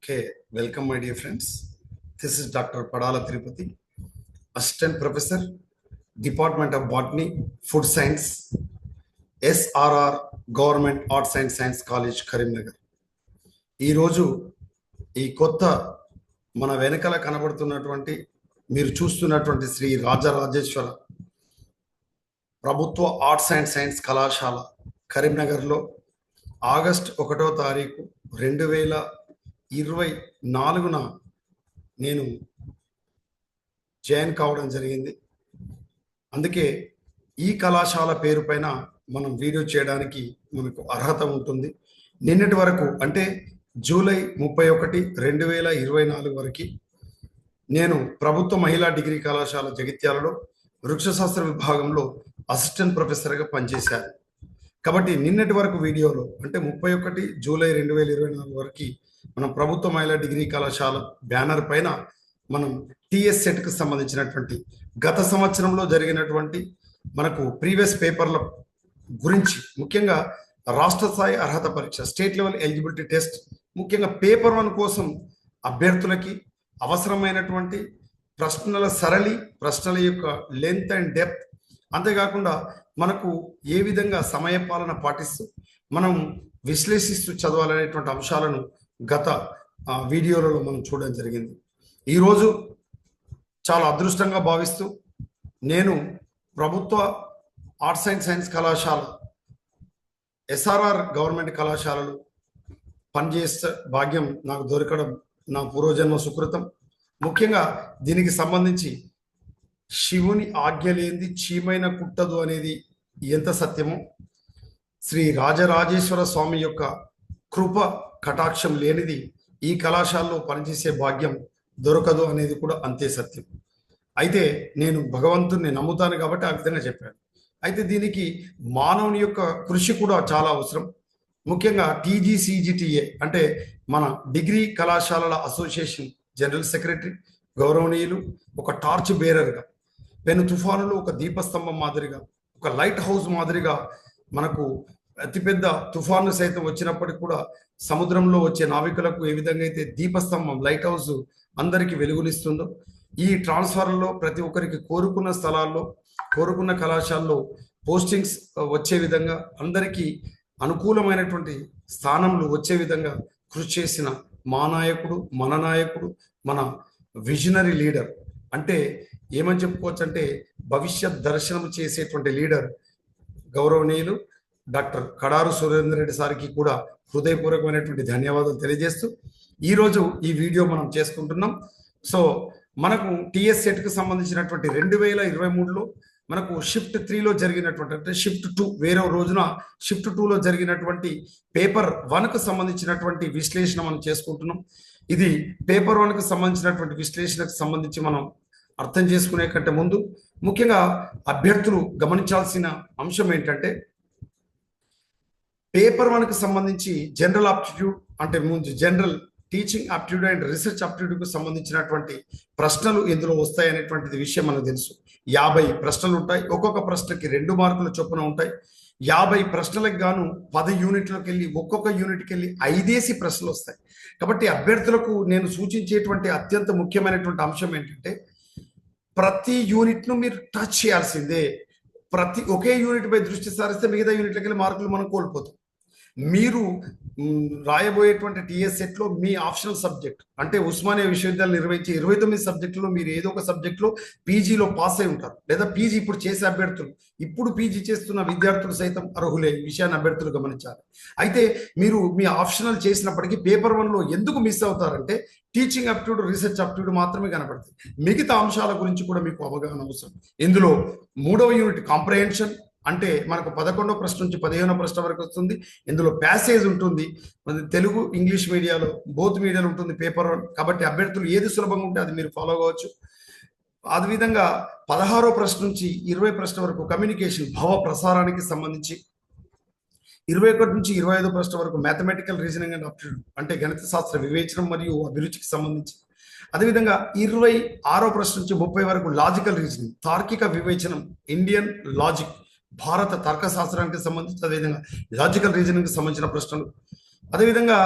Okay, welcome, my dear friends. This is Dr. Padala Tirupati, Assistant Professor, Department of Botany, Food Science, SRR Government Arts and Science College, Karimnagar. ఈ రోజు ఈ కొత్త మన వెనకల కనబడుతున్నటువంటి మీరు చూస్తున్నటువంటి శ్రీ రాజరాజేశ్వర ప్రభుత్వ ఆర్ట్స్ అండ్ సైన్స్ కళాశాల కరీంనగర్లో ఆగస్ట్ 1వ తారీఖు 2024న నేను జాయిన్ కావడం జరిగింది. అందుకే ఈ కళాశాల పేరు పైన మనం వీడియో చేయడానికి మనకు అర్హత ఉంటుంది. నిన్నటి వరకు అంటే జూలై 31, 2024 వరకు నేను ప్రభుత్వ మహిళా డిగ్రీ కళాశాల జగిత్యాలలో వృక్షశాస్త్ర విభాగంలో అసిస్టెంట్ ప్రొఫెసర్గా పనిచేశాను. కాబట్టి నిన్నటి వరకు వీడియోలో అంటే 31 జూలై 2024 వరకు మనం ప్రభుత్వ మహిళా డిగ్రీ కళాశాల బ్యానర్ పైన మనం టిఎస్ సెట్కి సంబంధించినటువంటి గత సంవత్సరంలో జరిగినటువంటి మనకు ప్రీవియస్ పేపర్ల గురించి, ముఖ్యంగా రాష్ట్ర స్థాయి అర్హత పరీక్ష స్టేట్ లెవెల్ ఎలిజిబిలిటీ టెస్ట్, ముఖ్యంగా పేపర్ 1 కోసం అభ్యర్థులకి అవసరమైనటువంటి ప్రశ్నల సరళి, ప్రశ్నల యొక్క లెంత్ అండ్ డెప్త్, అంతేకాకుండా మనకు ఏ విధంగా సమయపాలన పాటిస్తూ మనం విశ్లేషిస్తూ చదవాలనేటువంటి అంశాలను గత వీడియోలలో మనం చూడడం జరిగింది. ఈరోజు చాలా అదృష్టంగా భావిస్తూ నేను ప్రభుత్వ ఆర్ట్స్ అండ్ సైన్స్ కళాశాల ఎస్ఆర్ఆర్ గవర్నమెంట్ కళాశాలలో పనిచేసే భాగ్యం నాకు దొరకడం నా పూర్వజన్మ సుకృతం. ముఖ్యంగా దీనికి సంబంధించి శివుని ఆజ్ఞ లేనిది చీమైన కుట్టదు అనేది ఎంత సత్యమో, శ్రీ రాజరాజేశ్వర స్వామి యొక్క కృప కటాక్షం లేనిది ఈ కళాశాలలో పనిచేసే భాగ్యం దొరకదు అనేది కూడా అంతే సత్యం. అయితే నేను భగవంతుని నమ్ముతాను కాబట్టి ఆ విధంగా చెప్పాను. అయితే దీనికి మానవుని యొక్క కృషి కూడా చాలా అవసరం. ముఖ్యంగా టీజీసీజీటీఏ అంటే మన డిగ్రీ కళాశాలల అసోసియేషన్ జనరల్ సెక్రటరీ గౌరవనీయులు ఒక టార్చ్ బేరర్గా, పెను తుఫానులు ఒక దీపస్తంభం మాదిరిగా, ఒక లైట్ హౌస్ మాదిరిగా, మనకు అతిపెద్ద తుఫాను సైతం వచ్చినప్పటికీ కూడా సముద్రంలో వచ్చే నావికులకు ఏ విధంగా అయితే దీపస్తంభం లైట్ హౌస్ అందరికీ వెలుగునిస్తుందో, ఈ ట్రాన్స్ఫర్లో ప్రతి ఒక్కరికి కోరుకున్న స్థలాల్లో కోరుకున్న కళాశాలలో పోస్టింగ్స్ వచ్చే విధంగా, అందరికీ అనుకూలమైనటువంటి స్థానంలో వచ్చే విధంగా కృషి చేసిన మా నాయకుడు, మన నాయకుడు, మన విజనరీ లీడర్, అంటే ఏమని చెప్పుకోవచ్చు అంటే భవిష్యత్ దర్శనం చేసేటువంటి లీడర్ గౌరవనీయులు డాక్టర్ కడారు సురేందర్ రెడ్డి సార్కి కూడా హృదయపూర్వకమైనటువంటి ధన్యవాదాలు తెలియజేస్తూ ఈరోజు ఈ వీడియో మనం చేసుకుంటున్నాం. సో మనకు టిఎస్ సెట్కి సంబంధించినటువంటి 2023లో మనకు షిఫ్ట్ 3లో జరిగినటువంటి, అంటే షిఫ్ట్ 2 వేరే రోజున షిఫ్ట్ 2లో జరిగినటువంటి పేపర్ 1కు సంబంధించినటువంటి విశ్లేషణ మనం చేసుకుంటున్నాం. ఇది పేపర్ 1కు సంబంధించినటువంటి విశ్లేషణకు సంబంధించి మనం అర్థం చేసుకునే కంటే ముందు ముఖ్యంగా అభ్యర్థులు గమనించాల్సిన అంశం ఏంటంటే, పేపర్ 1కు సంబంధించి జనరల్ ఆప్టిట్యూడ్ అంటే ముందు general teaching aptitude and research ఆప్టిట్యూడ్కు సంబంధించినటువంటి ప్రశ్నలు ఇందులో వస్తాయనేటువంటిది విషయం మనకు తెలుసు. 50 ప్రశ్నలు ఉంటాయి. ఒక్కొక్క ప్రశ్నకి 2 మార్కుల చొప్పున ఉంటాయి. 50 ప్రశ్నలకు గాను 10 యూనిట్లకు వెళ్ళి ఒక్కొక్క యూనిట్కి వెళ్ళి 5 ప్రశ్నలు వస్తాయి. కాబట్టి అభ్యర్థులకు నేను సూచించేటువంటి అత్యంత ముఖ్యమైనటువంటి అంశం ఏంటంటే, ప్రతి యూనిట్ను మీరు టచ్ చేయాల్సిందే. ఒకే యూనిట్ పై దృష్టి సారిస్తే మిగతా యూనిట్లకి వెళ్ళి మార్కులు మనం కోల్పోతాం. మీరు రాయబోయేటువంటి టిఎస్ సెట్లో మీ ఆప్షనల్ సబ్జెక్ట్ అంటే ఉస్మానియా విశ్వవిద్యాలయం నిర్వహించే 29 సబ్జెక్టులో మీరు ఏదో ఒక సబ్జెక్టులో పీజీలో పాస్ అయి ఉంటారు, లేదా పీజీ ఇప్పుడు చేసే అభ్యర్థులు, ఇప్పుడు పీజీ చేస్తున్న విద్యార్థులు సైతం అర్హులే. ఈ విషయాన్ని అభ్యర్థులు గమనించాలి. అయితే మీరు మీ ఆప్షనల్ చేసినప్పటికీ పేపర్ 1లో ఎందుకు మిస్ అవుతారంటే, టీచింగ్ అప్టిట్యూడ్, రీసెర్చ్ అప్టిట్యూడ్ మాత్రమే కనబడుతుంది. మిగతా అంశాల గురించి కూడా మీకు అవగాహన అవసరం. ఇందులో 3వ యూనిట్ కాంప్రహెన్షన్ అంటే మనకు 11వ ప్రశ్న నుంచి 15వ ప్రశ్న వరకు వస్తుంది. ఇందులో ప్యాసేజ్ ఉంటుంది. తెలుగు ఇంగ్లీష్ మీడియాలో బోత్ మీడియాలో ఉంటుంది పేపర్ 1. కాబట్టి అభ్యర్థులు ఏది సులభంగా ఉంటే అది మీరు ఫాలో కావచ్చు. అదేవిధంగా 16వ ప్రశ్న నుంచి 20వ ప్రశ్న వరకు కమ్యూనికేషన్ భావ ప్రసారానికి సంబంధించి, 21 నుంచి 25వ ప్రశ్న వరకు మ్యాథమెటికల్ రీజనింగ్ అండ్ ఆప్టిట్యూడ్ అంటే గణిత శాస్త్ర వివేచనం మరియు అభిరుచికి సంబంధించి, అదేవిధంగా 26వ ప్రశ్న నుంచి 30 వరకు లాజికల్ రీజనింగ్ తార్కిక వివేచనం, ఇండియన్ లాజిక్ భారత తర్కశాస్త్రానికి సంబంధించి, అదేవిధంగా లాజికల్ రీజనింగ్కి సంబంధించిన ప్రశ్నలు, అదేవిధంగా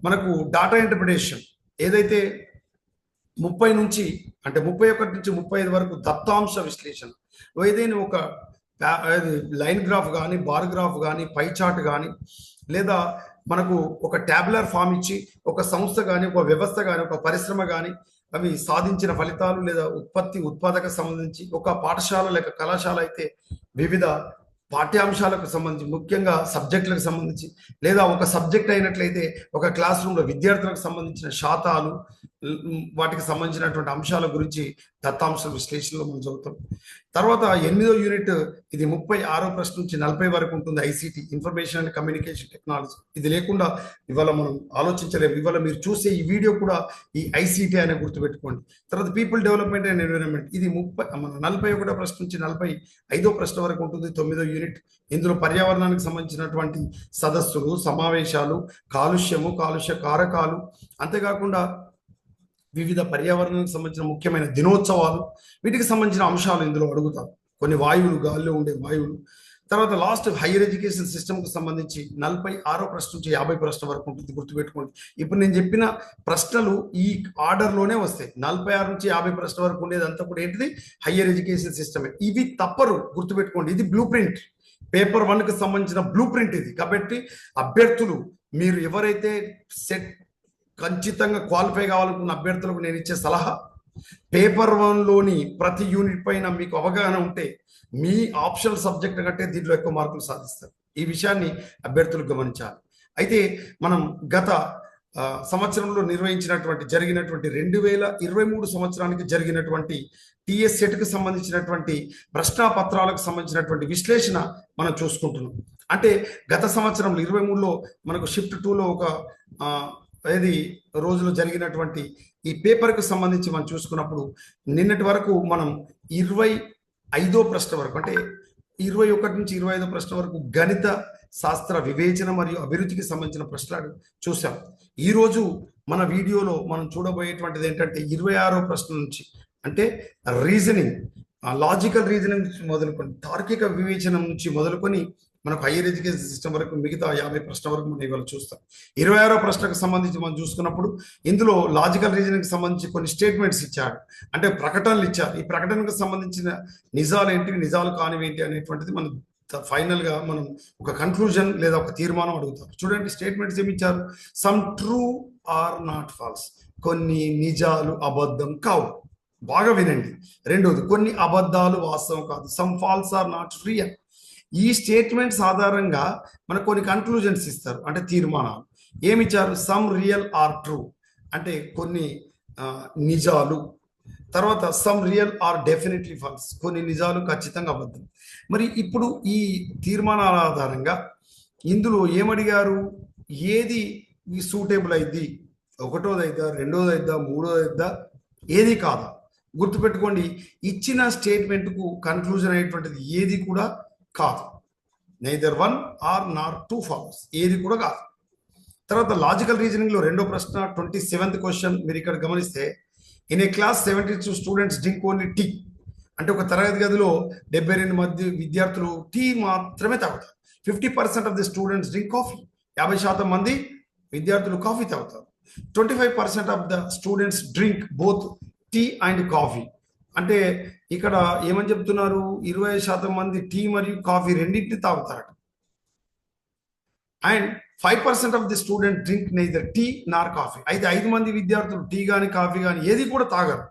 మనకు డాటా ఇంటర్ప్రిటేషన్ ఏదైతే 30 నుంచి అంటే 31 నుంచి 35 వరకు దత్తాంశ విశ్లేషణ, ఏదైనా ఒక లైన్ గ్రాఫ్ కానీ, బార్ గ్రాఫ్ కానీ, పై చార్ట్ కానీ, లేదా మనకు ఒక ట్యాబులర్ ఫామ్ ఇచ్చి ఒక సంస్థ కానీ, ఒక వ్యవస్థ కానీ, ఒక పరిశ్రమ కానీ అవి సాధించిన ఫలితాలు లేదా ఉత్పాదక సంబంధించి, ఒక పాఠశాల లేక కళాశాల అయితే వివిధ పాఠ్యాంశాలకు సంబంధించి, ముఖ్యంగా సబ్జెక్టులకు సంబంధించి, లేదా ఒక సబ్జెక్ట్ అయినట్లయితే ఒక క్లాస్ రూమ్లో విద్యార్థులకు సంబంధించిన శాతాలు, వాటికి సంబంధించినటువంటి అంశాల గురించి దత్తాంశ విశ్లేషణలో మనం చదువుతాం. తర్వాత 8వ యూనిట్, ఇది 36వ ప్రశ్న నుంచి 40 వరకు ఉంటుంది. ICT, information and communication technology. ఇది లేకుండా ఇవాళ మనం ఆలోచించలేము. ఇవాళ మీరు చూసే ఈ వీడియో కూడా ఈ ఐసిటి అనే గుర్తుపెట్టుకోండి. తర్వాత పీపుల్ డెవలప్మెంట్ అండ్ ఎన్విరాన్మెంట్, ఇది 41వ ప్రశ్న నుంచి 45వ ప్రశ్న వరకు ఉంటుంది. 9వ యూనిట్. ఇందులో పర్యావరణానికి సంబంధించినటువంటి సదస్సులు, సమావేశాలు, కాలుష్య కారకాలు, అంతేకాకుండా వివిధ పర్యావరణానికి సంబంధించిన ముఖ్యమైన దినోత్సవాలు, వీటికి సంబంధించిన అంశాలు ఇందులో అడుగుతారు. కొన్ని వాయువులు, గాలిలో ఉండే వాయువులు. తర్వాత లాస్ట్ హైయర్ ఎడ్యుకేషన్ సిస్టమ్కి సంబంధించి 46వ ప్రశ్న నుంచి 50 ప్రశ్న వరకు ఉంటుంది. గుర్తుపెట్టుకోండి. ఇప్పుడు నేను చెప్పిన ప్రశ్నలు ఈ ఆర్డర్లోనే వస్తాయి. 46 నుంచి 50 ప్రశ్న వరకు ఉండేది అంతా కూడా ఏంటిది? హైయర్ ఎడ్యుకేషన్ సిస్టమే. ఇవి తప్పరు, గుర్తుపెట్టుకోండి. ఇది బ్లూ ప్రింట్, పేపర్ 1కి సంబంధించిన బ్లూ ప్రింట్ ఇది. కాబట్టి అభ్యర్థులు, మీరు ఎవరైతే ఖచ్చితంగా క్వాలిఫై కావాలనుకున్న అభ్యర్థులకు నేను ఇచ్చే సలహా, పేపర్ 1లోని ప్రతి యూనిట్ పైన మీకు అవగాహన ఉంటే మీ ఆప్షనల్ సబ్జెక్ట్ కంటే దీంట్లో ఎక్కువ మార్కులు సాధిస్తారు. ఈ విషయాన్ని అభ్యర్థులు గమనించాలి. అయితే మనం గత సంవత్సరంలో జరిగినటువంటి 2023 సంవత్సరానికి జరిగినటువంటి టిఎస్ సెట్కి సంబంధించినటువంటి ప్రశ్నాపత్రాలకు సంబంధించినటువంటి విశ్లేషణ మనం చూసుకుంటున్నాం. అంటే గత సంవత్సరంలో 23లో మనకు షిఫ్ట్ 2లో ఒక రోజులో జరిగినటువంటి ఈ పేపర్కి సంబంధించి మనం చూసుకున్నప్పుడు, నిన్నటి వరకు మనం 25వ ప్రశ్న వరకు, అంటే 21 నుంచి 25వ ప్రశ్న వరకు గణిత శాస్త్ర వివేచన మరియు అభివృద్ధికి సంబంధించిన ప్రశ్నలు చూసాం. ఈరోజు మన వీడియోలో మనం చూడబోయేటువంటిది ఏంటంటే 26వ ప్రశ్న నుంచి, అంటే రీజనింగ్, లాజికల్ రీజనింగ్ నుంచి మొదలుకొని, తార్కిక వివేచన నుంచి మొదలుకొని మనకు హైయర్ ఎడ్యుకేషన్ సిస్టమ్ వరకు మిగతా 50 ప్రశ్న వరకు మనం ఇవాళ చూస్తాం. 26వ ప్రశ్నకు సంబంధించి మనం చూసుకున్నప్పుడు ఇందులో లాజికల్ రీజనింగ్కి సంబంధించి కొన్ని స్టేట్మెంట్స్ ఇచ్చాడు, అంటే ప్రకటనలు ఇచ్చారు. ఈ ప్రకటనకు సంబంధించిన నిజాలు ఏంటి, నిజాలు కానివి ఏంటి అనేటువంటిది మనం ఫైనల్గా మనం ఒక కన్క్లూజన్ లేదా ఒక తీర్మానం అడుగుతాం. చూడండి, స్టేట్మెంట్స్ ఏమి ఇచ్చారు? Some true or not false, కొన్ని నిజాలు అబద్ధం కావు. బాగా వినండి. రెండోది, కొన్ని అబద్ధాలు వాస్తవం కాదు. Some false or not real. ఈ స్టేట్మెంట్స్ ఆధారంగా మనకు కొన్ని కన్క్లూజన్స్ ఇస్తారు, అంటే తీర్మానాలు. ఏమిచ్చారు? సమ్ రియల్ ఆర్ ట్రూ, అంటే కొన్ని నిజాలు. తర్వాత some real or definitely false, కొన్ని నిజాలు ఖచ్చితంగా అబద్ధం. మరి ఇప్పుడు ఈ తీర్మానాల ఆధారంగా ఇందులో ఏమడిగారు? ఏది సూటబుల్ అయింది? ఒకటోది అయిద్దా, రెండోది అయిద్దా, మూడోది అయిద్దా, ఏది కాదా? గుర్తుపెట్టుకోండి, ఇచ్చిన స్టేట్మెంట్కు కన్క్లూజన్ అయ్యేటువంటిది ఏది కూడా కాదు. నైదర్ 1 ఆర్ నాట్ 2 ఫాలోస్, ఏది కూడా కాదు. తర్వాత లాజికల్ రీజనింగ్ లో రెండో ప్రశ్న, 27th క్వశ్చన్. మీరు ఇక్కడ గమనిస్తే, in a class 72 students drink only tea, అంటే ఒక తరగతి గదిలో 72 మంది విద్యార్థులు టీ మాత్రమే తాగుతారు. 50% of the students drink coffee, 50% మంది విద్యార్థులు కాఫీ తాగుతారు. 25% of the students drink both tea and coffee, అంటే ఇక్కడ ఏమని చెప్తున్నారు? 25% మంది టీ మరియు కాఫీ రెండింటిని తాగుతారట. And 5% of the student drink neither tea nor coffee, అయితే 5 మంది విద్యార్థులు టీ కానీ కాఫీ కానీ ఏది కూడా తాగరు.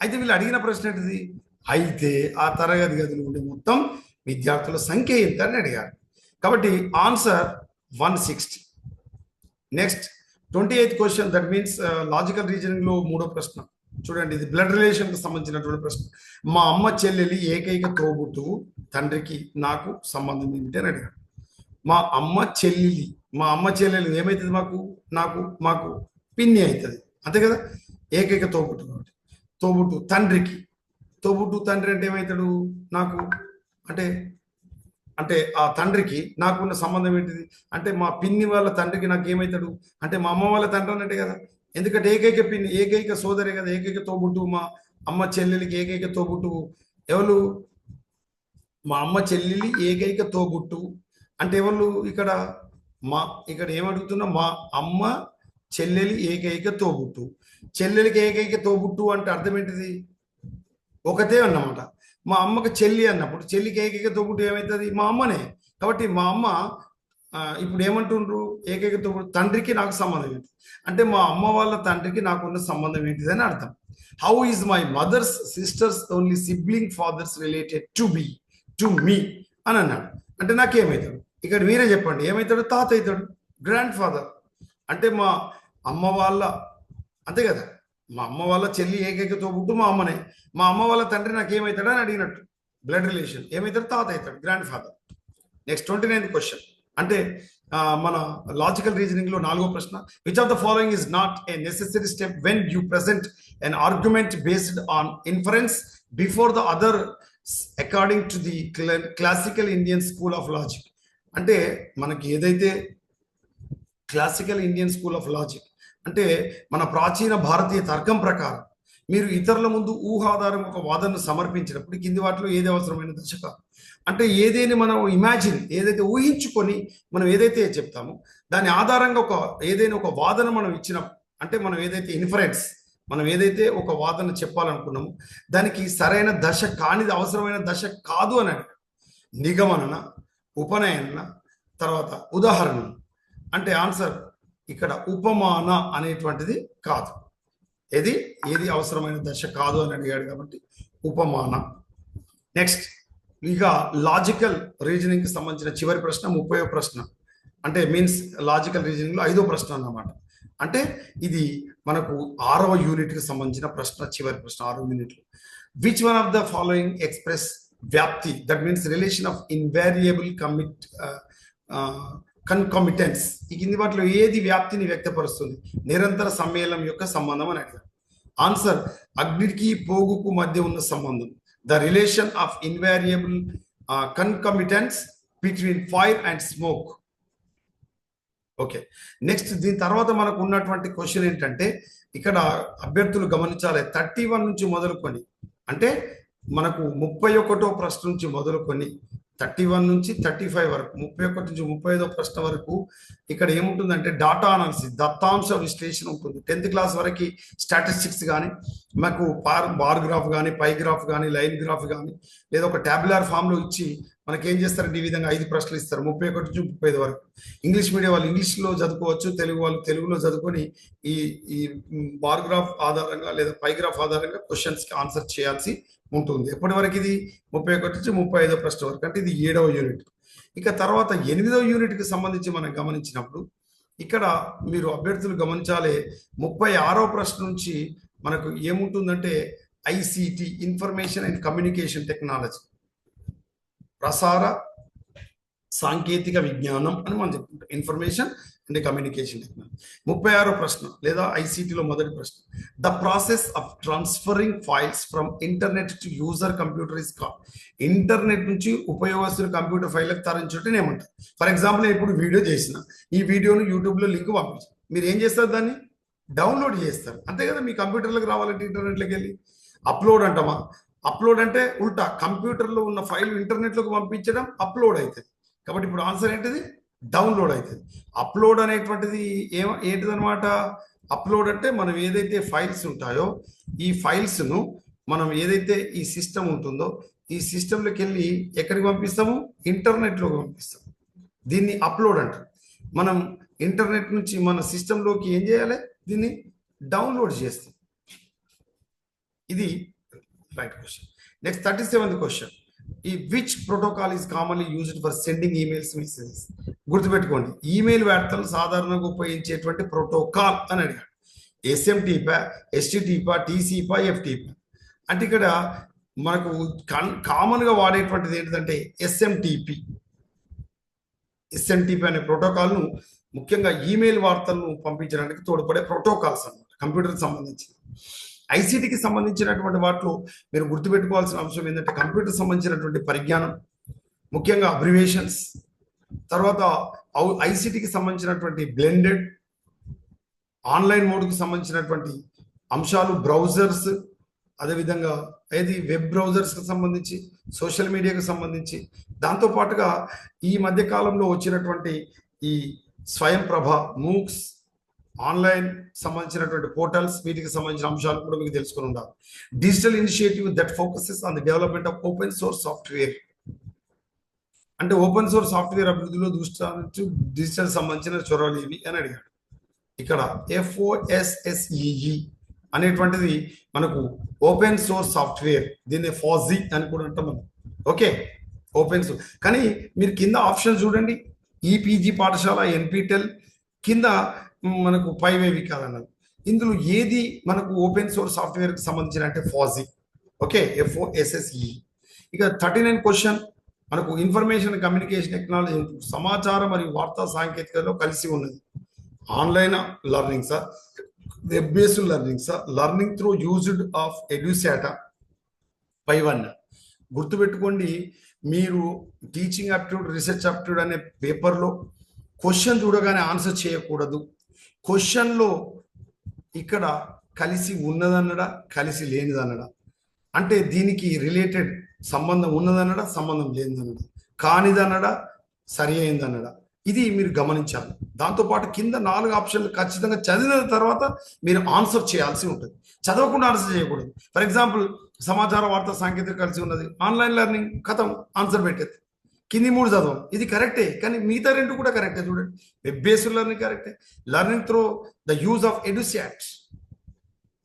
అయితే వీళ్ళు అడిగిన ప్రశ్న ఏంటిది? అయితే ఆ తరగతి గదిలో ఉండే మొత్తం విద్యార్థుల సంఖ్య ఎంత అని అడిగారు. కాబట్టి answer 160. Next 28th question, that means logical reasoning లో మూడో ప్రశ్న. చూడండి, ఇది బ్లడ్ రిలేషన్కి సంబంధించినటువంటి ప్రశ్న. మా అమ్మ చెల్లెలి ఏకైక తోబుట్టువు, తండ్రికి నాకు సంబంధం ఏమిటి అని అడిగాడు. మా అమ్మ చెల్లెలు ఏమవుతుంది? మాకు పిన్ని అవుతుంది, అంతే కదా? ఏకైక తోబుట్టు కాబట్టి తోబుట్టు తండ్రి అంటే ఏమవుతాడు? నాకు అంటే ఆ తండ్రికి నాకున్న సంబంధం ఏంటిది? అంటే మా పిన్ని వాళ్ళ తండ్రికి నాకు ఏమవుతాడు? అంటే మా అమ్మ వాళ్ళ తండ్రి అన్నట్టే కదా. ఎందుకంటే ఏకైక పిన్ని, ఏకైక సోదరే కదా, ఏకైక తోబుట్టు. మా అమ్మ చెల్లెలికి ఏకైక తోబుట్టు ఎవరు? మా అమ్మ చెల్లెలి ఏకైక తోబుట్టు అంటే ఎవరు? ఇక్కడ ఏమడుగుతున్నా? మా అమ్మ చెల్లెలి ఏకైక తోబుట్టు. చెల్లెలికి ఏకైక తోబుట్టు అంటే అర్థం ఏంటిది? ఒకతే అన్నమాట. మా అమ్మకి చెల్లి అన్నప్పుడు చెల్లికి ఏకైక తోబుట్టు ఏమవుతుంది? మా అమ్మనే. కాబట్టి మా అమ్మ ఇప్పుడు ఏమంటుండ్రు? ఏకైక తోబుట్టు తండ్రికి నాకు సంబంధం ఏంటి అంటే మా అమ్మ వాళ్ళ తండ్రికి నాకున్న సంబంధం ఏంటిది అని అర్థం. How is my mother's sisters only sibling father's related to me అని అన్నాడు. అంటే నాకేమవుతాడు? ఇక్కడ మీరే చెప్పండి, ఏమవుతాడు? తాత అవుతాడు, గ్రాండ్ ఫాదర్. అంటే మా అమ్మ వాళ్ళ, అంతే కదా, మా అమ్మ వాళ్ళ చెల్లి ఏకైక తోబుట్టు మా అమ్మనే. మా అమ్మ వాళ్ళ తండ్రి నాకు ఏమవుతాడు అని అడిగినట్టు, బ్లడ్ రిలేషన్. ఏమవుతాడు? తాత అవుతాడు, grand father. Next 29th question అంటే మన లాజికల్ రీజనింగ్ లో 4వ ప్రశ్న. Which of the following is not a necessary step when you present an argument based on inference before the other according to the classical Indian school of logic? అంటే మనకి ఏదైతే classical Indian school of logic అంటే మన ప్రాచీన భారతీయ తర్కం ప్రకారం మీరు ఇతరుల ముందు ఊహాధారం ఒక వాదనను సమర్పించినప్పుడు కింది వాటిలో ఏది అవసరమైన దశ కాదు. అంటే ఏదైనా మనం ఇమాజిన్, ఏదైతే ఊహించుకొని మనం ఏదైతే చెప్తామో దాని ఆధారంగా ఏదైనా ఒక వాదన మనం ఇచ్చిన, అంటే మనం ఏదైతే ఇన్ఫరెన్స్, మనం ఏదైతే ఒక వాదన చెప్పాలనుకున్నామో దానికి సరైన దశ కానిది అవసరమైన దశ కాదు అని అడిగాడు. నిగమనన, ఉపనయన, తర్వాత ఉదాహరణ. అంటే ఆన్సర్ ఇక్కడ ఉపమాన అనేటువంటిది కాదు. ఏది అవసరమైన దశ కాదు అని అడిగాడు కాబట్టి ఉపమాన. నెక్స్ట్ ఇక లాజికల్ రీజనింగ్ కి సంబంధించిన చివరి ప్రశ్న 30వ ప్రశ్న. అంటే మీన్స్ లాజికల్ రీజనింగ్ లో 5వ ప్రశ్న అన్నమాట. అంటే ఇది మనకు 6వ యూనిట్ కి సంబంధించిన ప్రశ్న, చివరి ప్రశ్న 6వ యూనిట్ లో. Which one of the following express వ్యాప్తి, that means relation of invariable కన్కామిటెన్స్. ఈ కింది వాటిలో ఏది వ్యాప్తిని వ్యక్తపరుస్తుంది? నిరంతర సమ్మేళనం యొక్క సంబంధం అని అడిగారు. ఆన్సర్ అగ్నికి పోగుకు మధ్య ఉన్న సంబంధం, the relation of invariable concomitance between fire and smoke. Okay, next దీని తర్వాత మనకు ఉన్నటువంటి క్వశ్చన్ ఏంటంటే ఇక్కడ అభ్యర్థులు గమనించాలి. 31 నుంచి మొదలుకొని, అంటే మనకు 31వ ప్రశ్న నుంచి మొదలుకొని 31 నుంచి 35 వరకు, 31 నుంచి 35వ ప్రశ్న వరకు ఇక్కడ ఏముంటుందంటే డాటా అనాలిసిస్, దత్తాంశ విశ్లేషణ ఉంటుంది. 10th క్లాస్ వరకు స్టాటిస్టిక్స్ కానీ, మాకు బార్ గ్రాఫ్ కానీ, పై గ్రాఫ్ కానీ, లైన్ గ్రాఫ్ కానీ, లేదా ఒక ట్యాబులర్ ఫామ్లో ఇచ్చి మనకి ఏం చేస్తారంటే ఈ విధంగా 5 ప్రశ్నలు ఇస్తారు 31 నుంచి 35 వరకు. ఇంగ్లీష్ మీడియం వాళ్ళు ఇంగ్లీష్లో చదువుకోవచ్చు, తెలుగు వాళ్ళు తెలుగులో చదువుకొని ఈ ఈ బార్ గ్రాఫ్ ఆధారంగా లేదా పై గ్రాఫ్ ఆధారంగా క్వశ్చన్స్కి ఆన్సర్ చేయాల్సి ఉంటుంది. ఎప్పటి వరకు? ఇది 31 నుంచి 35వ ప్రశ్న వరకు, అంటే ఇది 7వ యూనిట్. ఇక తర్వాత 8వ యూనిట్కి సంబంధించి మనం గమనించినప్పుడు ఇక్కడ మీరు అభ్యర్థులు గమనించాలి. 36వ ప్రశ్న నుంచి మనకు ఏముంటుందంటే ICT, information and communication technology, ప్రసార సాంకేతిక విజ్ఞానం అని మనం చెప్పుకుంటాం, ఇన్ఫర్మేషన్ అండ్ కమ్యూనికేషన్ టెక్నాలజీ. 36వ ప్రశ్న లేదా ఐసిటిలో మొదటి ప్రశ్న, the process of transferring files from internet to user computer is called. Internet నుంచి ఉపయోగస్తుల కంప్యూటర్ ఫైల్కి తరలించడం ఏమంటారు? ఫర్ ఎగ్జాంపుల్ నేను ఇప్పుడు వీడియో చేసిన, ఈ వీడియోను యూట్యూబ్లో లింక్ పంపించాను, మీరు ఏం చేస్తారు? దాన్ని డౌన్లోడ్ చేస్తారు, అంతే కదా. మీ కంప్యూటర్లకు రావాలంటే ఇంటర్నెట్లోకి వెళ్ళి అప్లోడ్ అంటామా? అప్లోడ్ అంటే ఉల్టా, కంప్యూటర్లో ఉన్న ఫైల్ ఇంటర్నెట్లోకి పంపించడం అప్లోడ్ అవుతుంది. కాబట్టి ఇప్పుడు ఆన్సర్ ఏంటిది? డౌన్లోడ్ అవుతుంది. అప్లోడ్ అనేటువంటిది ఏంటిదనమాట? అప్లోడ్ అంటే మనం ఏదైతే ఫైల్స్ ఉంటాయో ఈ ఫైల్స్ను మనం ఏదైతే ఈ సిస్టమ్ ఉంటుందో ఈ సిస్టంలోకి వెళ్ళి ఎక్కడికి పంపిస్తాము? ఇంటర్నెట్లోకి పంపిస్తాము. దీన్ని అప్లోడ్ అంటారు. మనం ఇంటర్నెట్ నుంచి మన సిస్టంలోకి ఏం చేయాలి? దీన్ని డౌన్లోడ్ చేస్తాం. ఇది right question. Next 37th question, ఈ which protocol is commonly used for sending emails messages? గుర్తుపెట్టుకోండి, ఈమెయిల్ వార్తలు సాధారణంగా ఉపయోగించేటువంటి ప్రోటోకాల్ అని అడిగాడు. ఎస్ఎంటీపా, ఎస్టిటిపా, టీసీపా, ఎఫ్టీపా. అంటే ఇక్కడ మనకు కామన్గా వాడేటువంటిది ఏంటంటే ఎస్ఎంటీపీ. ఎస్ఎంటీపీ అనే ప్రోటోకాల్ను ముఖ్యంగా ఈమెయిల్ వార్తలను పంపించడానికి తోడ్పడే ప్రోటోకాల్స్ అన్నమాట, కంప్యూటర్కి సంబంధించి. ఐసిటికి సంబంధించినటువంటి వాటిలో మీరు గుర్తుపెట్టుకోవాల్సిన అంశం ఏంటంటే కంప్యూటర్ సంబంధించినటువంటి పరిజ్ఞానం, ముఖ్యంగా అబ్రివేషన్స్, తర్వాత ఐసిటికి సంబంధించినటువంటి బ్లెండెడ్ ఆన్లైన్ మోడ్కి సంబంధించినటువంటి అంశాలు, బ్రౌజర్స్, అదేవిధంగా వెబ్ బ్రౌజర్స్కి సంబంధించి, సోషల్ మీడియాకి సంబంధించి, దాంతోపాటుగా ఈ మధ్య కాలంలో వచ్చినటువంటి ఈ స్వయం ప్రభ, మూక్స్, ఆన్లైన్ సంబంధించినటువంటి పోర్టల్స్, వీటికి సంబంధించిన అంశాలు కూడా మీకు తెలుసుకుని ఉండాలి. Digital initiative that focuses on the development of open source software, అంటే ఓపెన్ సోర్స్ సాఫ్ట్వేర్ అభివృద్ధిలో దృష్టి డిజిటల్ సంబంధించిన చొరవలు ఇవి అని అడిగాడు. ఇక్కడ FOSSEE అనేటువంటిది మనకు ఓపెన్ సోర్స్ సాఫ్ట్వేర్, దీన్ని ఫాజీ అని కూడా అంటాం మనం. Okay, open source. కానీ మీరు కింద ఆప్షన్ చూడండి, ఈపీజీ పాఠశాల, ఎన్పిటెల్ కింద మనకు పైవేవి కాదన్నారు. ఇందులో ఏది మనకు ఓపెన్ సోర్స్ సాఫ్ట్వేర్కి సంబంధించిన అంటే ఫాజీ. Okay, FOSSEE. ఇక 39 క్వశ్చన్ మనకు ఇన్ఫర్మేషన్ కమ్యూనికేషన్ టెక్నాలజీ, సమాచారం మరియు వార్తా సాంకేతికతలో కలిసి ఉన్నది. Online learning sir, web based learning sir, learning through used of ఎడ్యుసాటా. పై1 గుర్తుపెట్టుకోండి, మీరు టీచింగ్ అప్టిట్యూడ్, రీసెర్చ్ అప్టిట్యూడ్ అనే పేపర్లో క్వశ్చన్ చూడగానే ఆన్సర్ చేయకూడదు. క్వశ్చన్లో ఇక్కడ కలిసి ఉన్నదన్నడా, కలిసి లేనిదన్నడా, అంటే దీనికి రిలేటెడ్ సంబంధం ఉన్నదన్నడా, సంబంధం లేనిదన్నడా, కానిదన్నడా, సరి అయిందన్నడా, ఇది మీరు గమనించాలి. దాంతోపాటు కింద 4 ఆప్షన్లు ఖచ్చితంగా చదివిన తర్వాత మీరు ఆన్సర్ చేయాల్సి ఉంటుంది. చదవకుండా ఆన్సర్ చేయకూడదు. ఫర్ ఎగ్జాంపుల్, సమాచార వార్తా సాంకేతిక కలిసి ఉన్నది, ఆన్లైన్ లెర్నింగ్, కథం ఆన్సర్ పెట్టేది. కింది 3 చదవం, ఇది కరెక్టే, కానీ మిగతా 2 కూడా కరెక్టే. చూడండి, వెబ్ బేస్డ్ లెర్నింగ్ కరెక్టే, learning through the use of EDUSAT,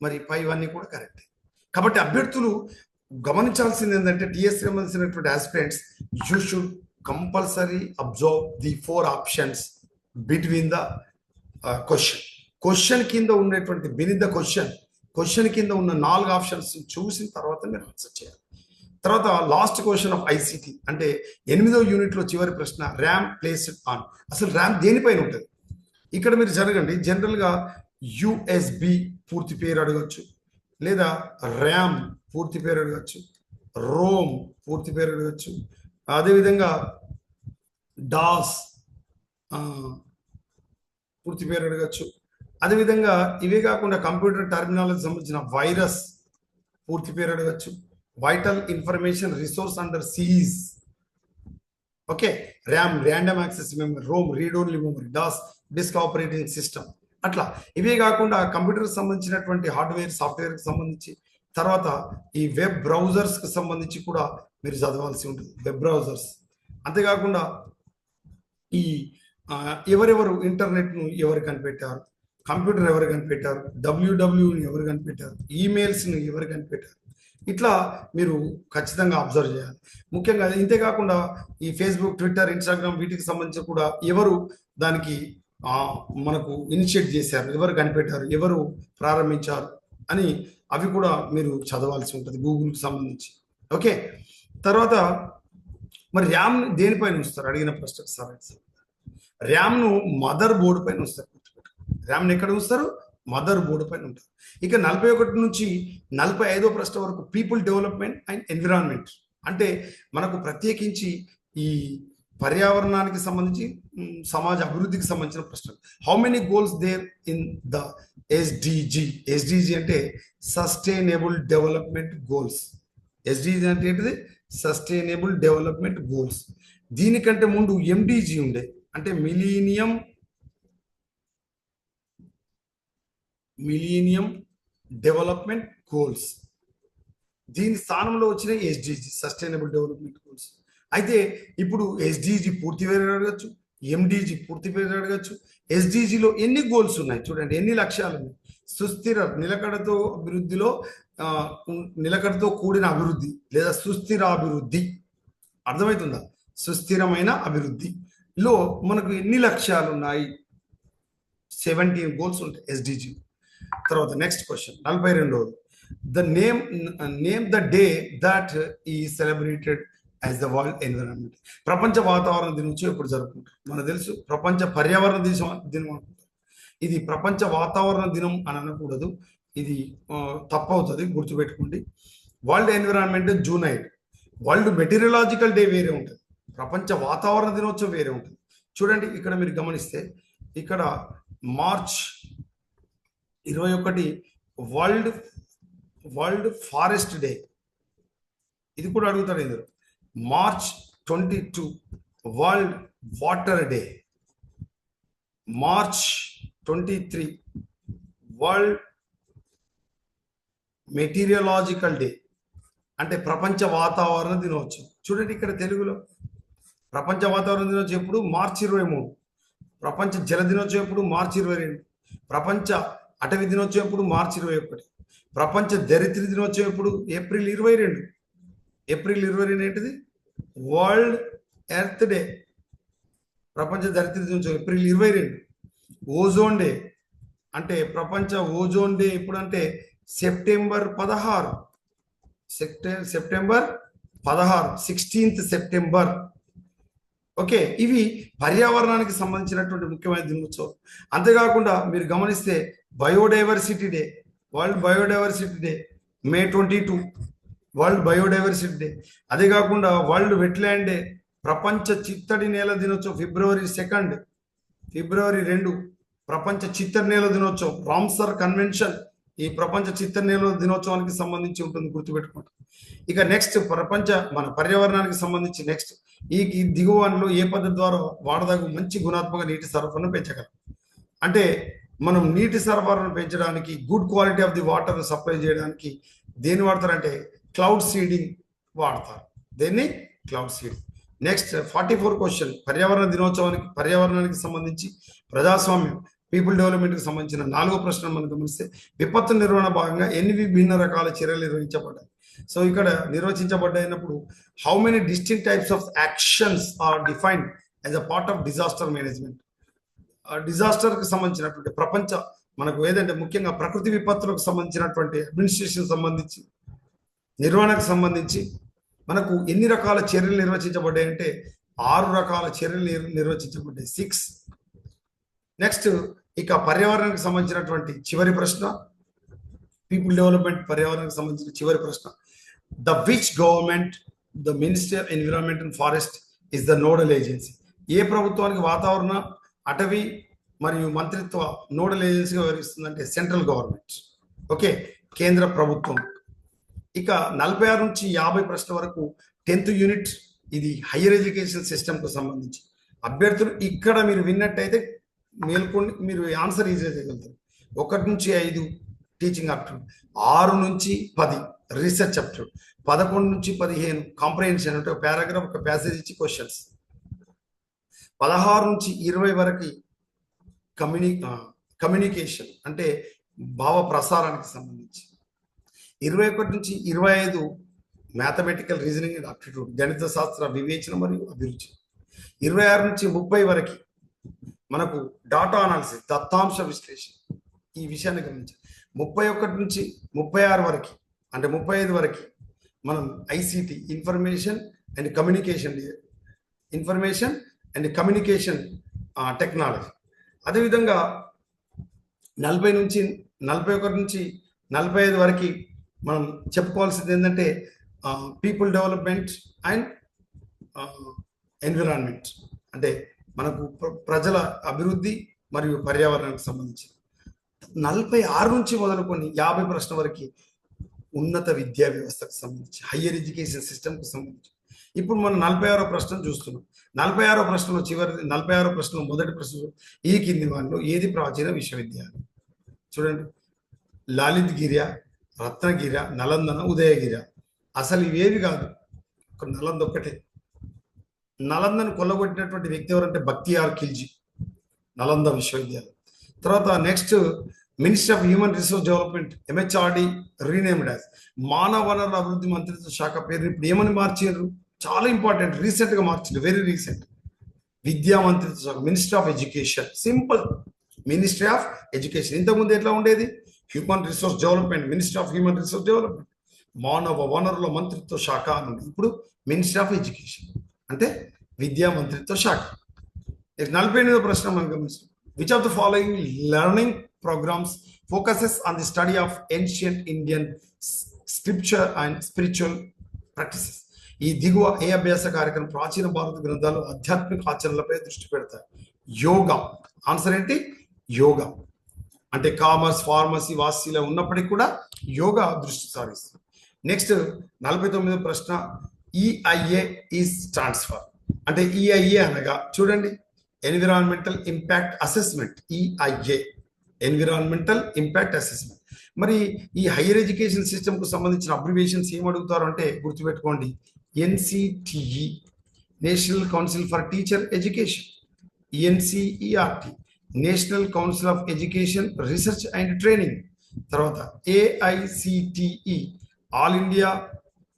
మరి పైవన్నీ కూడా కరెక్టే. కాబట్టి అభ్యర్థులు గమనించాల్సింది ఏంటంటే, టీఎస్ సంబంధించినటువంటి aspirants, you should compulsory observe the 4 options between the question కింద ఉన్నటువంటి బినిత్ ద క్వశ్చన్ కింద ఉన్న 4 ఆప్షన్స్ చూసిన తర్వాత మీరు ఆన్సర్ చేయాలి. తర్వాత లాస్ట్ క్వశ్చన్ ఆఫ్ ఐసిటి, అంటే 8వ యూనిట్లో చివరి ప్రశ్న, ర్యామ్ ప్లేస్డ్ ఆన్. అసలు ర్యామ్ దేనిపైన ఉంటుంది? ఇక్కడ మీరు జరగండి, జనరల్గా యుఎస్బి పూర్తి పేరు అడగచ్చు, లేదా ర్యామ్ పూర్తి పేరు అడగచ్చు, రోమ్ పూర్తి పేరు అడగచ్చు, అదేవిధంగా డాస్ పూర్తి పేరు అడగచ్చు. అదేవిధంగా ఇవే కాకుండా కంప్యూటర్ టర్మినాలజీ సంబంధించిన వైరస్ పూర్తి పేరు అడగచ్చు, vital information resource under seize. Okay, RAM random access memory, ROM read only memory, DOS disk operating system. అట్లా ఇవే కాకుండా కంప్యూటర్ సంబంధించినటువంటి హార్డ్వేర్, సాఫ్ట్వేర్కి సంబంధించి, తర్వాత ఈ వెబ్ బ్రౌజర్స్కి సంబంధించి కూడా మీరు చదవాల్సి ఉంటుంది, వెబ్ బ్రౌజర్స్. అంతేకాకుండా ఈ ఎవరెవరు ఇంటర్నెట్ను ఎవరు కనిపెట్టారు, కంప్యూటర్ ఎవరు కనిపెట్టారు, డబ్ల్యూడబ్ల్యూని ఎవరు కనిపెట్టారు, ఈమెయిల్స్ను ఎవరు కనిపెట్టారు, ఇట్లా మీరు ఖచ్చితంగా అబ్జర్వ్ చేయాలి. ముఖ్యంగా ఇంతేకాకుండా ఈ ఫేస్బుక్, ట్విట్టర్, ఇన్స్టాగ్రామ్ వీటికి సంబంధించి కూడా ఎవరు దానికి మనకు ఇనిషియేట్ చేశారు, ఎవరు కనిపెట్టారు, ఎవరు ప్రారంభించారు అని అవి కూడా మీరు చదవాల్సి ఉంటుంది గూగుల్కి సంబంధించి. ఓకే, తర్వాత మరి ర్యామ్ దేనిపైన ఉంచుతారు అడిగిన ప్రశ్నకు సార్, ర్యామ్ను మదర్ బోర్డు పైన ఉంచుతారు. ర్యామ్ని ఎక్కడ ఉంచుతారు? మదర్ బోర్డు పైన ఉంటారు. ఇక 41 నుంచి 45వ ప్రశ్న వరకు పీపుల్ డెవలప్మెంట్ అండ్ ఎన్విరాన్మెంట్, అంటే మనకు ప్రత్యేకించి ఈ పర్యావరణానికి సంబంధించి, సమాజ అభివృద్ధికి సంబంధించిన ప్రశ్నలు. How many goals there in the SDG అంటే సస్టైనబుల్ డెవలప్మెంట్ గోల్స్. ఎస్డిజి అంటే ఏంటిది? Sustainable development goals. దీనికంటే ముందు ఎండిజి ఉండే, అంటే మిలీనియం డెవలప్మెంట్ గోల్స్. దీని స్థానంలో వచ్చిన ఎస్డిజి, సస్టైనబుల్ డెవలప్మెంట్ గోల్స్. అయితే ఇప్పుడు ఎస్డిజి పూర్తి పేరు అడగచ్చు, ఎండిజి పూర్తి పేరు అడగచ్చు. ఎస్డిజిలో ఎన్ని గోల్స్ ఉన్నాయి చూడండి, ఎన్ని లక్ష్యాలు ఉన్నాయి. సుస్థిర నిలకడతో కూడిన అభివృద్ధి లేదా సుస్థిర అభివృద్ధి, అర్థమవుతుందా? సుస్థిరమైన అభివృద్ధిలో మనకు ఎన్ని లక్ష్యాలు ఉన్నాయి? 17 గోల్స్ ఉంటాయి ఎస్డిజి. తర్వాత next question 42. The name the day that is celebrated as the world environment. ప్రపంచ వాతావరణ దినోత్సవం ఎప్పుడు జరుపుకుంటారు? మనకు తెలుసు, ప్రపంచ పర్యావరణ దినం అనుకుంటారు. ఇది ప్రపంచ వాతావరణ దినం అని అనకూడదు, ఇది తప్పవుతుంది, గుర్తుపెట్టుకోండి. World environment June 8. World meteorological day వేరే ఉంటుంది, ప్రపంచ వాతావరణ దినోత్సవం వేరే ఉంటుంది. చూడండి ఇక్కడ మీరు గమనిస్తే, ఇక్కడ మార్చ్ 21 వరల్డ్ ఫారెస్ట్ డే, ఇది కూడా అడుగుతాడు ఇందులో. March 22 world water day. March 23 world meteorological day అంటే ప్రపంచ వాతావరణ దినోత్సవం. చూడండి ఇక్కడ తెలుగులో ప్రపంచ వాతావరణ దినోత్సవం ఎప్పుడు మార్చి 23, ప్రపంచ జల దినోత్సవం ఎప్పుడు మార్చి 22, ప్రపంచ అటవీ దినోత్సవం ఎప్పుడు మార్చి 21, ప్రపంచ దరిద్ర దినోత్సవం ఎప్పుడు ఏప్రిల్ 22. ఏప్రిల్ 22 ఏంటిది? వరల్డ్ ఎర్త్ డే, ప్రపంచ దరిద్ర దినోత్సవం ఏప్రిల్ 22. ఓజోన్ డే అంటే ప్రపంచ ఓజోన్ డే ఎప్పుడు అంటే September 16, September 16, 16th September. Okay, ఇవి పర్యావరణానికి సంబంధించినటువంటి ముఖ్యమైన దినోత్సవం. అంతేకాకుండా మీరు గమనిస్తే biodiversity day, world biodiversity day May 22, world biodiversity day. అదే కాకుండా వరల్డ్ వెట్లాండ్ డే, ప్రపంచ చిత్తడి నేల దినోత్సవం ఫిబ్రవరి 2, ఫిబ్రవరి 2 ప్రపంచ చిత్తడి నేల దినోత్సవం. రామ్సర్ కన్వెన్షన్ ఈ ప్రపంచ చిత్తడి నేల దినోత్సవానికి సంబంధించి ఉంటుంది, గుర్తుపెట్టుకుంటాం. ఇక నెక్స్ట్ మన పర్యావరణానికి సంబంధించి నెక్స్ట్ ఈ దిగువలో ఏ పద్ధతి ద్వారా వాడదగు మంచి గుణాత్మక నీటి సరఫరాను పెంచగలం అంటే మనం నీటి సరఫరాను పెంచడానికి, good quality of the water supply చేయడానికి దేన్ని వాడతారంటే క్లౌడ్ సీడింగ్ వాడతారు. దేన్ని? Cloud seeding. నెక్స్ట్ 44 క్వశ్చన్, పర్యావరణానికి సంబంధించి ప్రజాస్వామ్యం పీపుల్ డెవలప్మెంట్కి సంబంధించిన 4వ ప్రశ్న మనం గమనిస్తే విపత్తు నిర్వహణ భాగంగా ఎన్ని విభిన్న రకాల చర్యలు నిర్వహించబడ్డాయి. సో ఇక్కడ నిర్వచించబడ్డప్పుడు how many distinct types of actions are defined as a part of disaster management. డిజాస్టర్కి సంబంధించినటువంటి మనకు ఏదంటే ముఖ్యంగా ప్రకృతి విపత్తులకు సంబంధించినటువంటి అడ్మినిస్ట్రేషన్ సంబంధించి నిర్వహణకు సంబంధించి మనకు ఎన్ని రకాల చర్యలు నిర్వచించబడ్డాయి అంటే 6 రకాల చర్యలు నిర్వచించబడ్డాయి, 6. నెక్స్ట్ ఇక పర్యావరణానికి సంబంధించినటువంటి చివరి ప్రశ్న, పీపుల్ డెవలప్మెంట్ పర్యావరణానికి సంబంధించిన చివరి ప్రశ్న. The which government the ministry of environment and forest is the nodal agency. ఏ ప్రభుత్వానికి వాతావరణ అటవీ మరియు మంత్రిత్వ నోడల్ ఏజెన్సీగా వ్యవహరిస్తుందంటే సెంట్రల్ గవర్నమెంట్. ఓకే, కేంద్ర ప్రభుత్వం. ఇక 46 నుంచి 50 ప్రశ్న వరకు 10th యూనిట్, ఇది హైయర్ ఎడ్యుకేషన్ సిస్టమ్కు సంబంధించి. అభ్యర్థులు ఇక్కడ మీరు విన్నట్టయితే మేల్కొని మీరు ఆన్సర్ ఈజీగా చేయగలుగుతారు. 1 నుంచి 5 టీచింగ్ అప్టిట్యూడ్, 6 నుంచి 10 రీసెర్చ్ అప్టిట్యూడ్, 11 నుంచి 15 కాంప్రహెన్షన్ అంటే ఒక పారాగ్రాఫ్ ఒక ప్యాసేజ్ ఇచ్చి క్వశ్చన్స్, 16 నుంచి 20 వరకు కమ్యూనికేషన్ అంటే భావ ప్రసారానికి సంబంధించి, 21 నుంచి 25 మ్యాథమెటికల్ రీజనింగ్ అండ్ అప్టిట్యూడ్ గణిత శాస్త్ర వివేచన మరియు అభిరుచి, 26 నుంచి 30 వరకు మనకు డాటా అనాలిసిస్ దత్తాంశ విశ్లేషణ. ఈ విషయాన్ని గమనించాలి. 31 నుంచి 36 వరకు అంటే 35 వరకు మనం ICT information and communication technology. అదేవిధంగా 41 నుంచి 45 వరకు మనం చెప్పుకోవాల్సింది ఏంటంటే పీపుల్ డెవలప్మెంట్ అండ్ ఎన్విరాన్మెంట్ అంటే మనకు ప్రజల అభివృద్ధి మరియు పర్యావరణానికి సంబంధించి. 46 నుంచి మొదలుకొని 50 ప్రశ్న వరకు ఉన్నత విద్యా వ్యవస్థకు సంబంధించి హయ్యర్ ఎడ్యుకేషన్ సిస్టమ్కి సంబంధించి. ఇప్పుడు మనం 46వ ప్రశ్న చూస్తున్నాం. 46వ ప్రశ్నలో మొదటి ప్రశ్నలో ఈ కింది వాటిలో ఏది ప్రాచీన విశ్వవిద్యాలయం? చూడండి, లలిత్గిరి, రత్నగిరి, నలందన, ఉదయగిరి. అసలు ఇవేవి కాదు, ఒక నలంద ఒక్కటే. నలందను కొల్లగొట్టినటువంటి వ్యక్తి ఎవరంటే బక్తియార్ ఖిల్జీ, నలంద విశ్వవిద్యాలయం. తర్వాత next ministry of human resource development MHRD renamed as మానవ వనరుల అభివృద్ధి మంత్రిత్వ శాఖ పేరు ఇప్పుడు ఏమని మార్చారు? చాలా ఇంపార్టెంట్, రీసెంట్ గా మార్చారు, వెరీ రీసెంట్. విద్యా మంత్రిత్వ శాఖ, ministry of education. Simple, ministry of education. ఇంతకుముందు ఎట్లా ఉండేది? Human resource development, ministry of human resource development, మానవ వనరుల మంత్రిత్వ శాఖ నుండి ఇప్పుడు మినిస్ట్రీ ఆఫ్ ఎడ్యుకేషన్ అంటే విద్యా మంత్రిత్వ శాఖ. 48వ ప్రశ్న మనం గమనిస్తాం. Which of the following learning programmes focuses on the study of ancient Indian scripture and spiritual practices? ఈ దిగువ ఏ అభ్యాస కార్యక్రమం ప్రాచీన భారత గ్రంథాలు ఆధ్యాత్మిక ఆచరణలపై దృష్టి పెడతాయి? యోగా. ఆన్సర్ ఏంటి? యోగా. అంటే కామర్స్, ఫార్మసీ, వాస్తీలో ఉన్నప్పటికీ కూడా యోగా దృష్టి సారిస్తుంది. నెక్స్ట్ 49వ ప్రశ్న. EIA ఈజ్ ట్రాన్స్ఫర్ అంటే EIA అనగా చూడండి, environmental impact assessment. EIA environmental impact assessment. మరి ఈ హైయర్ ఎడ్యుకేషన్ సిస్టమ్కు సంబంధించిన అబ్రివేషన్స్ ఏం అడుగుతారు అంటే గుర్తుపెట్టుకోండి, NCTE, national council for teacher education, NCERT, national council of education research and training, తర్వాత AICTE, all India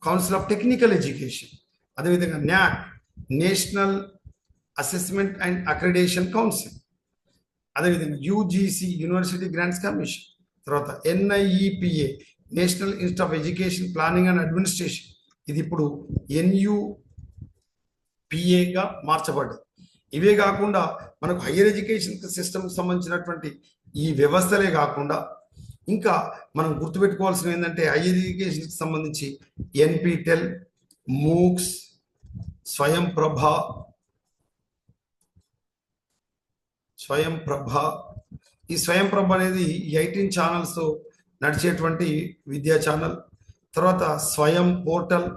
council of technical education, అదేవిధంగా NAAC, national assessment and accreditation council, అదేవిధంగా యూజీసీ, యూనివర్సిటీ గ్రాంట్స్ కమిషన్, తర్వాత NIEPA, national institute of education planning and administration, ఇది ఇప్పుడు ఎన్యుపిఏగా మార్చబడ్డది. ఇవే కాకుండా మనకు higher education సిస్టమ్కి సంబంధించినటువంటి ఈ వ్యవస్థలే కాకుండా ఇంకా మనం గుర్తుపెట్టుకోవాల్సిన ఏంటంటే హయ్యర్ ఎడ్యుకేషన్కి సంబంధించి ఎన్పిటెల్, మూక్స్, స్వయం ప్రభ, ఈ స్వయం ప్రభ అనేది 18 ఛానల్స్ నడిచేటువంటి విద్యా ఛానల్. తర్వాత స్వయం పోర్టల్,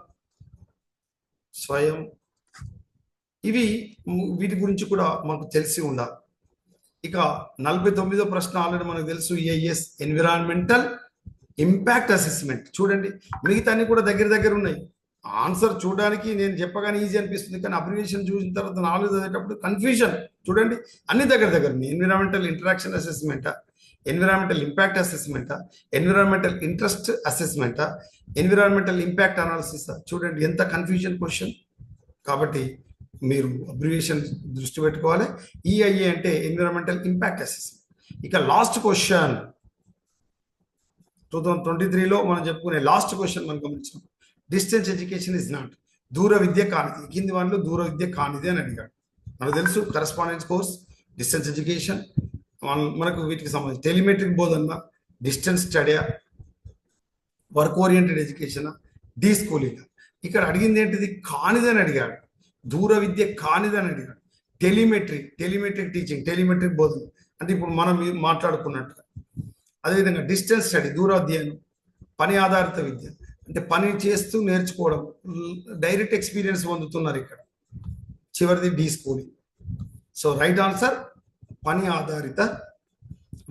వీటి గురించి కూడా మనకు తెలిసి ఉండాలి. ఇక 49వ ప్రశ్న ఆల్రెడీ మనకు తెలుసు, ఈఐఎస్ ఎన్విరాన్మెంటల్ ఇంపాక్ట్ అసెస్మెంట్. చూడండి మిగతా అన్ని కూడా దగ్గర ఉన్నాయి. ఆన్సర్ చూడడానికి నేను చెప్పగానే ఈజీ అనిపిస్తుంది, కానీ అబ్రివేషన్ చూసిన తర్వాత నాలుగు చదివేటప్పుడు కన్ఫ్యూజన్. చూడండి అన్ని దగ్గర ఎన్విరాన్మెంటల్ ఇంటరాక్షన్ అసెస్మెంటా, ఎన్విరాన్మెంటల్ ఇంపాక్ట్ అసెస్మెంటా, ఎన్విరాన్మెంటల్ ఇంట్రెస్ట్ అసెస్మెంటా, ఎన్విరాన్మెంటల్ ఇంపాక్ట్ అనాలిసిస్. చూడండి ఎంత కన్ఫ్యూజన్ క్వశ్చన్. కాబట్టి మీరు అబ్రివేషన్ దృష్టి పెట్టుకోవాలి. ఈఐఏ అంటే ఎన్విరాన్మెంటల్ ఇంపాక్ట్ అసెస్మెంట్. ఇక లాస్ట్ క్వశ్చన్ 2023లో మనం చెప్పుకునే లాస్ట్ క్వశ్చన్ మనం గమనించాం. డిస్టెన్స్ ఎడ్యుకేషన్ ఇస్ నాట్, దూర విద్య కానిది. కింది వాళ్ళు దూర విద్య కానిది అని అడిగాడు. మనకు తెలుసు కరెస్పాండెన్స్ కోర్స్, డిస్టెన్స్ ఎడ్యుకేషన్. మనకు వీటికి సంబంధించి టెలిమెట్రిక్ బోధన, డిస్టెన్స్ స్టడీయా, work oriented education, deschooling. ఇక్కడ అడిగింది ఏంటిది? కానిది అని అడిగాడు. దూర విద్య కానిది అని అడిగాడు. టెలిమెట్రిక్ టీచింగ్, టెలిమెట్రిక్ బోధన అంటే ఇప్పుడు మనం మాట్లాడుకున్నట్టుగా. అదేవిధంగా డిస్టెన్స్ స్టడీ, దూర అధ్యయనం, పని ఆధారిత విద్య అంటే పని చేస్తూ నేర్చుకోవడం, డైరెక్ట్ ఎక్స్పీరియన్స్ పొందుతున్నారు ఇక్కడ. చివరిది D schooling. So right answer పని ఆధారిత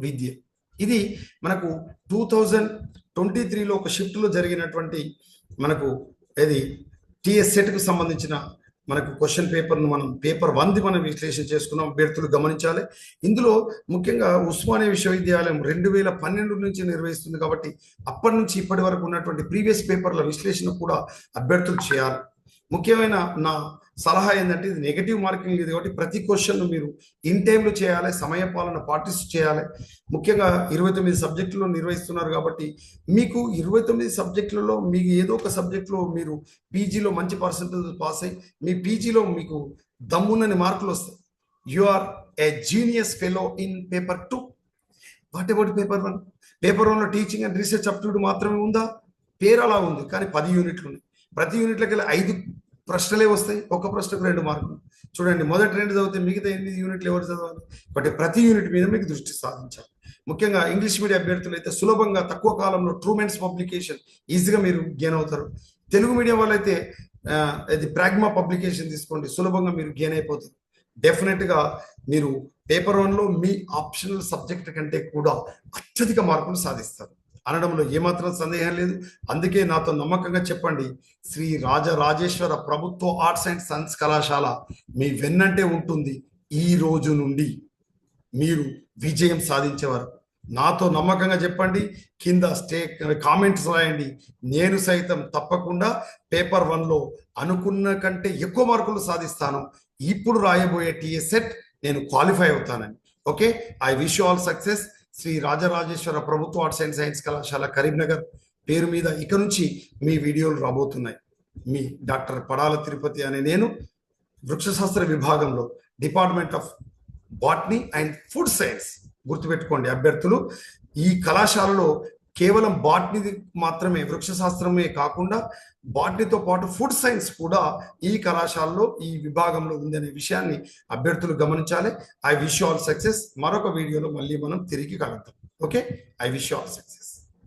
విద్య. ఇది మనకు 2023లో ఒక షిఫ్ట్లో జరిగినటువంటి మనకు ఇది టిఎస్ సెట్కు సంబంధించిన మనకు క్వశ్చన్ పేపర్ను మనం పేపర్ 1ది మనం విశ్లేషణ చేసుకున్నాం. అభ్యర్థులు గమనించాలి. ఇందులో ముఖ్యంగా ఉస్మానియా విశ్వవిద్యాలయం 2012 నుంచి నిర్వహిస్తుంది కాబట్టి అప్పటి నుంచి ఇప్పటి వరకు ఉన్నటువంటి ప్రీవియస్ పేపర్ల విశ్లేషణ కూడా అభ్యర్థులు చేయాలి. ముఖ్యమైన నా సలహా ఏంటంటే ఇది నెగటివ్ మార్కింగ్ ఇది కాబట్టి ప్రతి క్వశ్చన్ మీరు ఇన్ టైంలో చేయాలి, సమయపాలన పాటిస్తూ చేయాలి. ముఖ్యంగా 29 సబ్జెక్టులు నిర్వహిస్తున్నారు కాబట్టి మీకు 29 సబ్జెక్టులలో మీకు ఏదో ఒక సబ్జెక్టులో మీరు పీజీలో మంచి పర్సంటేజ్ పాస్ అయ్యి మీ పీజీలో మీకు దమ్మునని మార్కులు వస్తాయి. You are a genius fellow in paper 2. What about paper 1? Paper 1లో టీచింగ్ అండ్ రీసెర్చ్ అప్టిట్యూడ్ మాత్రమే ఉందా? పేరు అలా ఉంది, కానీ 10 యూనిట్లు ఉన్నాయి. ప్రతి యూనిట్లకి 5 ప్రశ్నలే వస్తాయి. ఒక ప్రశ్నకు 2 మార్కులు. చూడండి మొదటి 2 చదివితే మిగతా 8 యూనిట్లు ఎవరు చదవాలి? కాబట్టి ప్రతి యూనిట్ మీద మీకు దృష్టి సాధించాలి. ముఖ్యంగా ఇంగ్లీష్ మీడియం అభ్యర్థులు అయితే సులభంగా తక్కువ కాలంలో ట్రూమెన్స్ పబ్లికేషన్ ఈజీగా మీరు గెయిన్ అవుతారు. తెలుగు మీడియం వాళ్ళైతే ఇది ప్రాగ్మా పబ్లికేషన్ తీసుకోండి, సులభంగా మీరు గెయిన్ అయిపోతారు. డెఫినెట్గా మీరు పేపర్ 1లో మీ ఆప్షనల్ సబ్జెక్ట్ కంటే కూడా అత్యధిక మార్కులు సాధిస్తారు అనడంలో ఏమాత్రం సందేహం లేదు. అందుకే నాతో నమ్మకంగా చెప్పండి, శ్రీ రాజరాజేశ్వర ప్రభుత్వ ఆర్ట్స్ అండ్ సైన్స్ కళాశాల మీ వెన్నంటే ఉంటుంది. ఈ రోజు నుండి మీరు విజయం సాధించేవారు. నాతో నమ్మకంగా చెప్పండి, కింద కామెంట్స్ రాయండి. నేను సైతం తప్పకుండా పేపర్ 1లో అనుకున్న కంటే ఎక్కువ మార్కులు సాధిస్తాను. ఇప్పుడు రాయబోయే టిఎస్ సెట్ నేను క్వాలిఫై అవుతానని. Okay, I wish you all success. Shri Rajarajeshwara ప్రభుత్వ ఆర్ట్స్ అండ్ సైన్స్ కళాశాల కరీంనగర్ పేరు మీద ఇక నుంచి మీ వీడియోలు రాబోతున్నాయి. మీ డాక్టర్ పడాల తిరుపతి అనే నేను వృక్షశాస్త్ర విభాగంలో department of botany and food science. గుర్తుపెట్టుకోండి అభ్యర్థులు, ఈ కళాశాలలో కేవలం బాటనీ మాత్రమే, వృక్షశాస్త్రమే కాకుండా బాటనీతో పాటు ఫుడ్ సైన్స్ కూడా ఈ కళాశాలలో ఈ విభాగంలో ఉందనే విషయాన్ని అభ్యర్థులు గమనించాలి. I wish you all success. మరొక వీడియోలో మళ్ళీ మనం తిరిగి కలుద్దాం. Okay, I wish you all success.